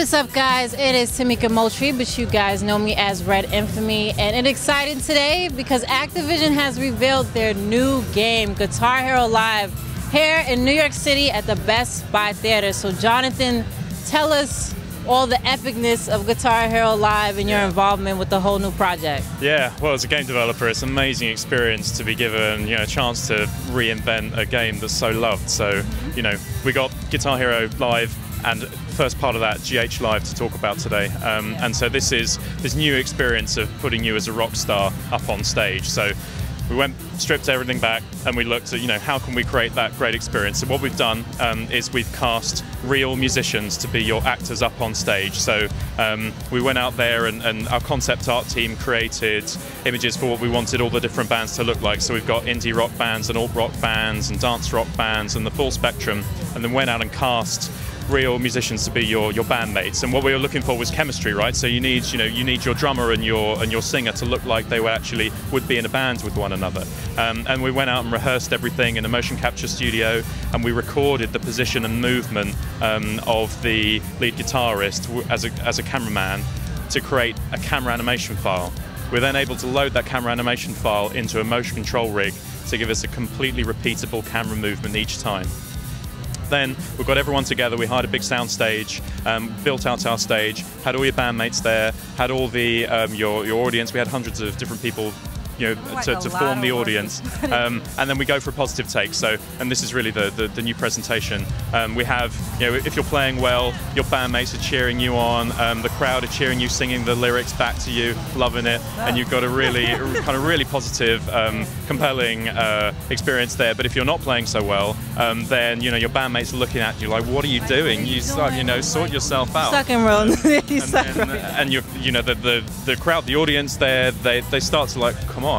what's up, guys? It is Tamika Moultrie, but you guys know me as Red Infamy, and it's exciting today because Activision has revealed their new game, Guitar Hero Live, here in New York City at the Best Buy Theater. So Jonathan, tell us all the epicness of Guitar Hero Live and your involvement with the whole new project. Yeah, well, as a game developer, it's an amazing experience to be given, a chance to reinvent a game that's so loved. So, we got Guitar Hero Live and first part of that, GH Live, to talk about today. And so this is this new experience of putting you as a rock star up on stage. So we stripped everything back and we looked at, how can we create that great experience. So what we've done is we've cast real musicians to be your actors up on stage. So we went out there and our concept art team created images for what we wanted all the different bands to look like. So we've got indie rock bands and alt rock bands and dance rock bands and the full spectrum, and then went out and cast real musicians to be your bandmates. And what we were looking for was chemistry, right? So you need your drummer and your singer to look like they would be in a band with one another. And we went out and rehearsed everything in a motion capture studio, and we recorded the position and movement of the lead guitarist as a cameraman to create a camera animation file. We're then able to load that camera animation file into a motion control rig to give us a completely repeatable camera movement each time. Then we got everyone together, we hired a big sound stage, built out our stage, had all your bandmates there, had all the your audience. We had hundreds of different people to form the audience, and then we go for a positive take. So, and this is really the new presentation. We have, if you're playing well, your bandmates are cheering you on, the crowd are cheering you, singing the lyrics back to you, loving it, and you've got a really kind of really positive, compelling experience there. But if you're not playing so well, then your bandmates are looking at you like, what are you doing? You suck, sort yourself out. Suck and roll. And the crowd, the audience there, they start to like, come on,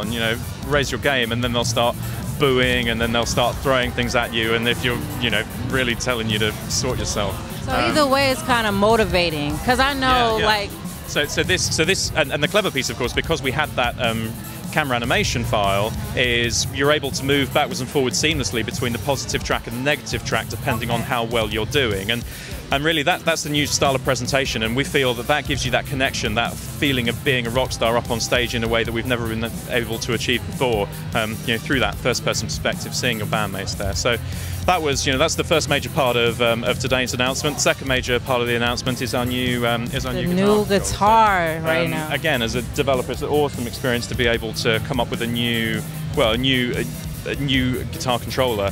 raise your game, and then they'll start booing, and then they'll start throwing things at you, and if you're really telling you to sort yourself. So either way, it's kind of motivating, because I know so this and the clever piece, of course, because we had that camera animation file, is you're able to move backwards and forwards seamlessly between the positive track and the negative track depending on how well you're doing. And really that's the new style of presentation, and we feel that gives you that connection, that feeling of being a rock star up on stage in a way that we've never been able to achieve before, through that first person perspective, seeing your bandmates there. So that was, that's the first major part of today's announcement. The second major part of the announcement is our new guitar right now. Again, as a developer, it's an awesome experience to be able to come up with a new guitar controller.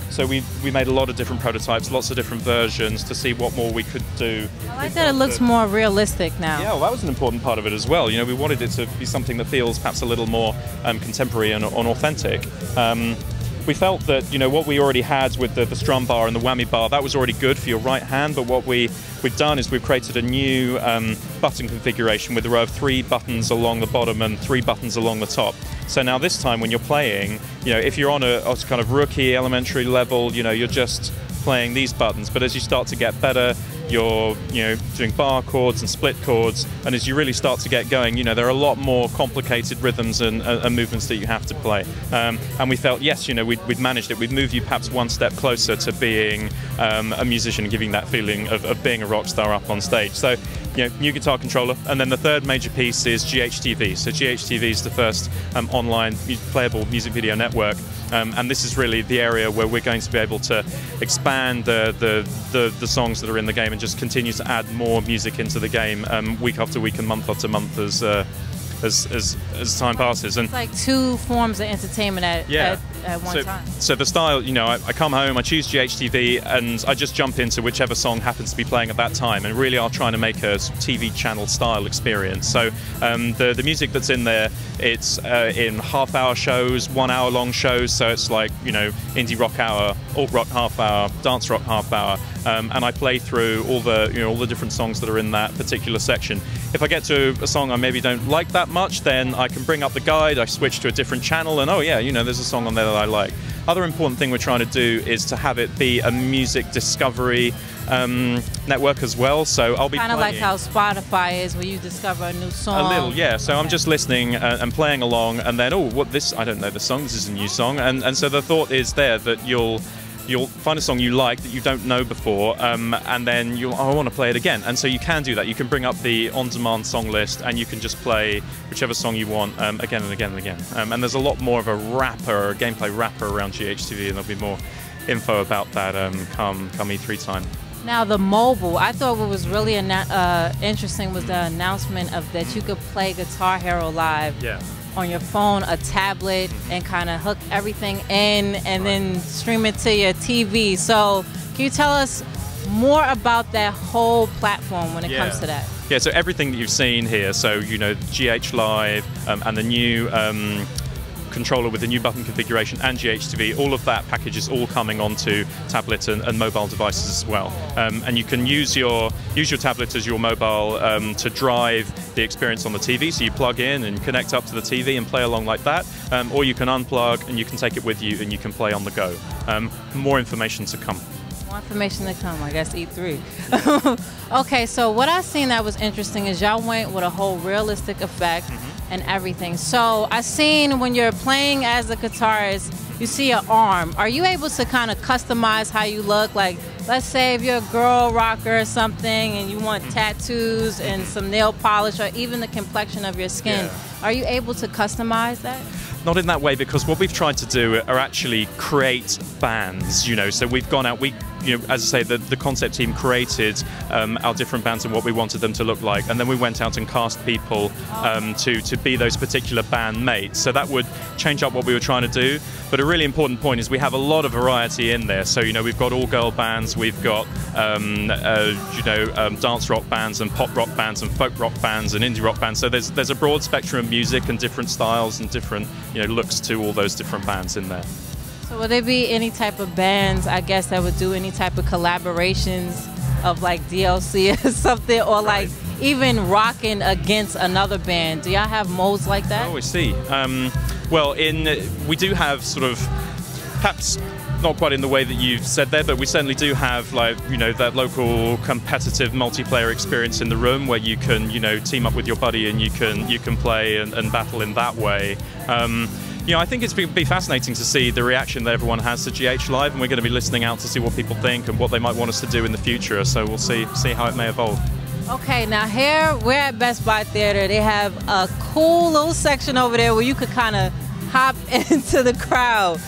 So we made a lot of different prototypes, lots of different versions to see what more we could do. I like that it looks more realistic now. Yeah, well, that was an important part of it as well. We wanted it to be something that feels perhaps a little more contemporary and authentic. We felt that what we already had with the strum bar and the whammy bar, that was already good for your right hand, but what we've done is we've created a new button configuration with a row of 3 buttons along the bottom and 3 buttons along the top. So now this time when you're playing, if you're on a kind of rookie elementary level, you're just playing these buttons, but as you start to get better, you're doing bar chords and split chords, and as you really start to get going, there are a lot more complicated rhythms and movements that you have to play. And we felt, yes, we'd managed it. We'd moved you perhaps one step closer to being a musician, giving that feeling of being a rock star up on stage. So, new guitar controller, and then the third major piece is GHTV. So GHTV is the first online playable music video network. And this is really the area where we're going to be able to expand the songs that are in the game and just continue to add more music into the game week after week and month after month as time passes. And it's like 2 forms of entertainment at one time. So the style, I come home, I choose GHTV, and I just jump into whichever song happens to be playing at that time, and really are trying to make a TV channel style experience. So the music that's in there, it's in half-hour shows, 1-hour long shows, so it's like, indie rock hour, alt rock half hour, dance rock half hour, and I play through all the different songs that are in that particular section. If I get to a song I maybe don't like that much, then I can bring up the guide, I switch to a different channel, and oh yeah, there's a song on there that I like. Other important thing we're trying to do is to have it be a music discovery network as well. So I'll be kind of like how Spotify is, where you discover a new song. A little, yeah. So I'm just listening and playing along, and then I don't know the song. This is a new song, and so the thought is there that you'll you'll find a song you like that you don't know before, and then I want to play it again. And so you can do that. You can bring up the on-demand song list, and you can just play whichever song you want again and again and again. And there's a lot more of a gameplay wrapper around GHTV, and there'll be more info about that come E3 time. Now the mobile, I thought what was really interesting was the announcement of that you could play Guitar Hero Live on your phone, a tablet, and kind of hook everything in and then stream it to your TV. So can you tell us more about that whole platform when it comes to that? Yeah, so everything that you've seen here, so GH Live and the new controller with the new button configuration and GHTV, all of that package is all coming onto tablet and mobile devices as well. And you can use your tablet as your mobile to drive the experience on the TV. So you plug in and connect up to the TV and play along like that. Or you can unplug and you can take it with you and you can play on the go. More information to come. More information to come, I guess E3. Okay, so what I've seen that was interesting is y'all went with a whole realistic effect and everything. So I seen when you're playing as a guitarist, you see an arm. Are you able to kind of customize how you look? Like, let's say if you're a girl rocker or something and you want tattoos and some nail polish or even the complexion of your skin, are you able to customize that? Not in that way, because what we've tried to do are actually create bands, so we've gone out, as I say, the concept team created our different bands and what we wanted them to look like, and then we went out and cast people to be those particular band mates. So that would change up what we were trying to do, but a really important point is we have a lot of variety in there. So, we've got all-girl bands, we've got, dance rock bands and pop rock bands and folk rock bands and indie rock bands. So there's a broad spectrum of music and different styles and different looks to all those different bands in there. So will there be any type of bands, I guess, that would do any type of collaborations of like DLC or something, or like even rocking against another band? Do y'all have modes like that? Oh, I see. Well, we do have sort of, perhaps not quite in the way that you've said there, but we certainly do have that local competitive multiplayer experience in the room where you can team up with your buddy and you can play and battle in that way. I think it's be fascinating to see the reaction that everyone has to GH Live, and we're going to be listening out to see what people think and what they might want us to do in the future. So we'll see how it may evolve. Okay, now here we're at Best Buy Theater. They have a cool little section over there where you could kind of hop into the crowd.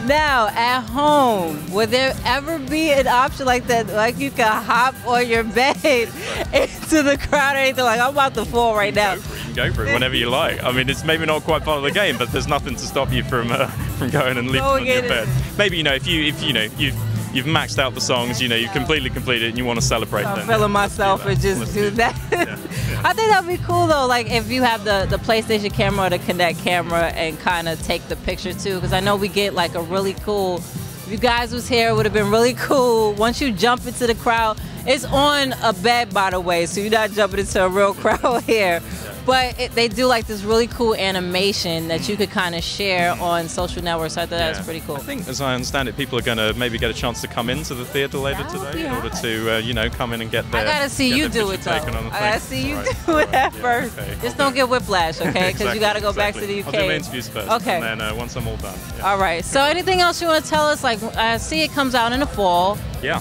Now, at home, would there ever be an option like that, like you can hop on your bed into the crowd or anything? Like, I'm about to fall right now. You can go for it whenever you like. I mean, it's maybe not quite part of the game, but there's nothing to stop you from going and leaping on your bed. Maybe if you've maxed out the songs, you've completely completed it and you want to celebrate them. I'm feeling myself and just do that. I think that'd be cool though, like if you have the PlayStation camera or the Kinect camera and kind of take the picture too, because I know we get like a really cool, if you guys was here, it would have been really cool. Once you jump into the crowd, it's on a bed, by the way, so you're not jumping into a real crowd here. But they do like this really cool animation that you could kind of share on social networks. So I thought that was pretty cool. I think, as I understand it, people are going to maybe get a chance to come into the theater later today in order to, come in and get their. I gotta see you do it though. I gotta see you do it at first. Okay. Just don't get whiplash, okay? Because you gotta go back to the UK. I'll do my interviews first. Okay. And then once I'm all done. All right. So anything else you want to tell us? Like, I see it comes out in the fall. Yeah,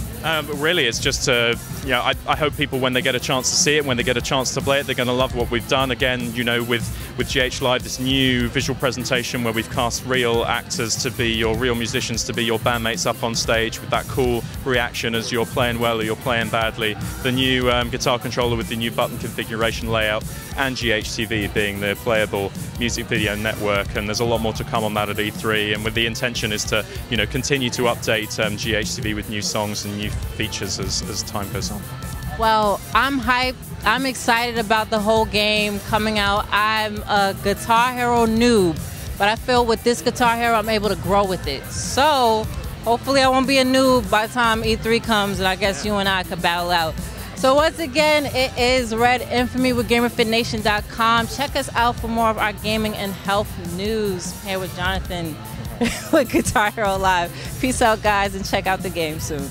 really, it's just I hope people, when they get a chance to see it, when they get a chance to play it, they're going to love what we've done. Again, with GH Live, this new visual presentation where we've cast real actors to be your real musicians, to be your bandmates up on stage with that cool reaction as you're playing well or you're playing badly. The new guitar controller with the new button configuration layout, and GHTV being the playable music video network, and there's a lot more to come on that at E3, and with the intention is to continue to update GHTV with new songs and new features as time goes on. Well, I'm hyped. I'm excited about the whole game coming out. I'm a Guitar Hero noob, but I feel with this Guitar Hero I'm able to grow with it. So hopefully I won't be a noob by the time E3 comes, and I guess you and I could battle out. So once again, it is Red Infamy with GamerFitNation.com. Check us out for more of our gaming and health news. Here with Jonathan with Guitar Hero Live. Peace out, guys, and check out the game soon.